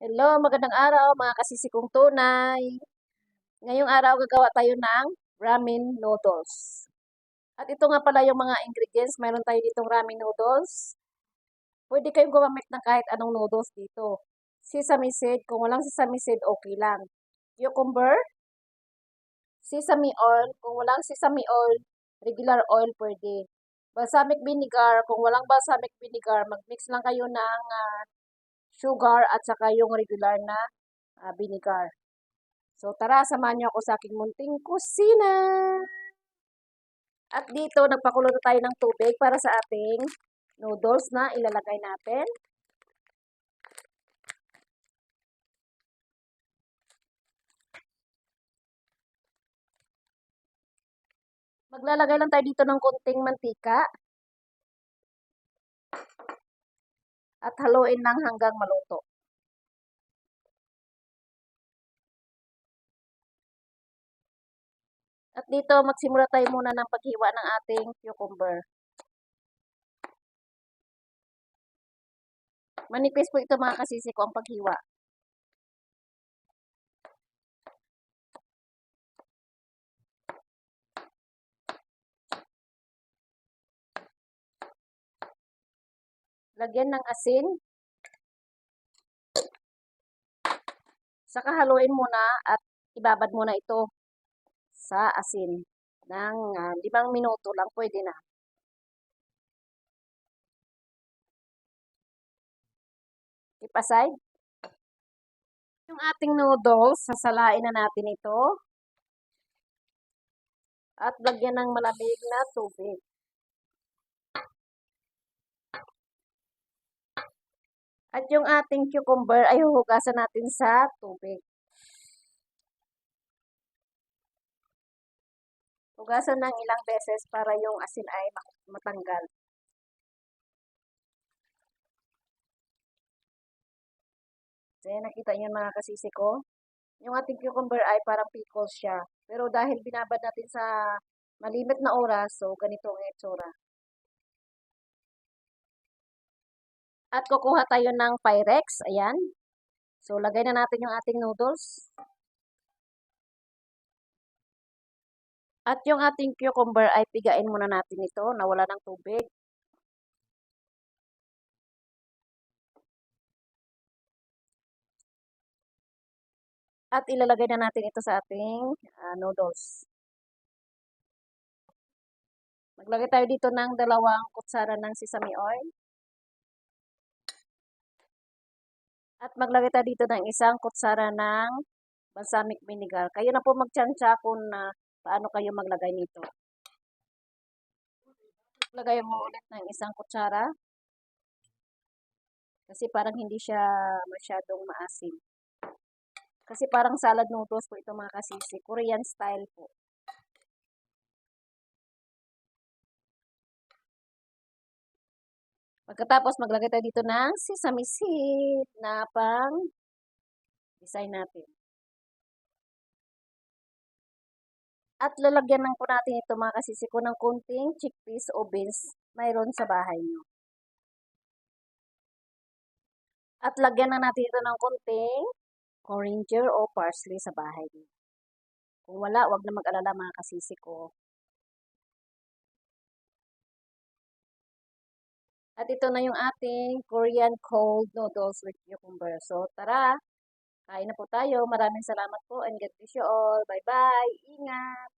Hello, magandang araw mga kasisikong tunay. Ngayong araw gagawa tayo ng ramen noodles. At ito nga pala yung mga ingredients. Mayroon tayo ditong ramen noodles. Pwede kayong gumamit ng kahit anong noodles dito. Sesame seed, kung walang sesame seed, okay lang. Cucumber, sesame oil, kung walang sesame oil, regular oil pwede. Balsamic vinegar, kung walang balsamic vinegar, mag-mix lang kayo ng sugar at saka yung regular na vinegar. So, tara, samahan niyo ako sa aking munting kusina. At dito, nagpakulo na tayo ng tubig para sa ating noodles na ilalagay natin. Maglalagay lang tayo dito ng konting mantika. At haluin lang hanggang maluto. At dito, magsimula tayo muna ng paghiwa ng ating cucumber. Manipis po ito mga kasisi ko ang paghiwa. Lagyan ng asin. Saka haluin muna at ibabad muna ito sa asin ng 5 minuto lang pwede na. Keep aside. Yung ating noodles, sasalain na natin ito. At lagyan ng malamig na tubig. At yung ating cucumber ay huhugasan natin sa tubig. Hugasan ng ilang beses para yung asin ay matanggal. So, yan, nakita niyo mga kasisi ko. Yung ating cucumber ay parang pickles siya. Pero dahil binabad natin sa malimit na oras, so ganito ang itsura. At kukuha tayo ng Pyrex. Ayan. So, lagay na natin yung ating noodles. At yung ating cucumber ay pigain muna natin ito na wala ng tubig. At ilalagay na natin ito sa ating noodles. Maglagay tayo dito ng 2 kutsara ng sesame oil. At maglagay tayo dito ng 1 kutsara ng balsamic vinegar. Kayo na po magtsansya kung paano kayo maglagay nito. Maglagay mo ulit ng 1 kutsara. Kasi parang hindi siya masyadong maasim. Kasi parang salad noodles po ito mga kasisi. Korean style po. Pagkatapos maglagay tayo dito ng sesame seed na pang design natin. At lalagyan lang po natin ito mga kasisi ko ng kunting chickpeas o beans mayroon sa bahay nyo. At lagyan na natin ito ng kunting coriander o parsley sa bahay nyo. Kung wala, wag na mag-alala mga kasisi ko. At ito na yung ating Korean cold noodles with cucumber. So, tara! Kain na po tayo. Maraming salamat po and God bless you all. Bye-bye! Ingat!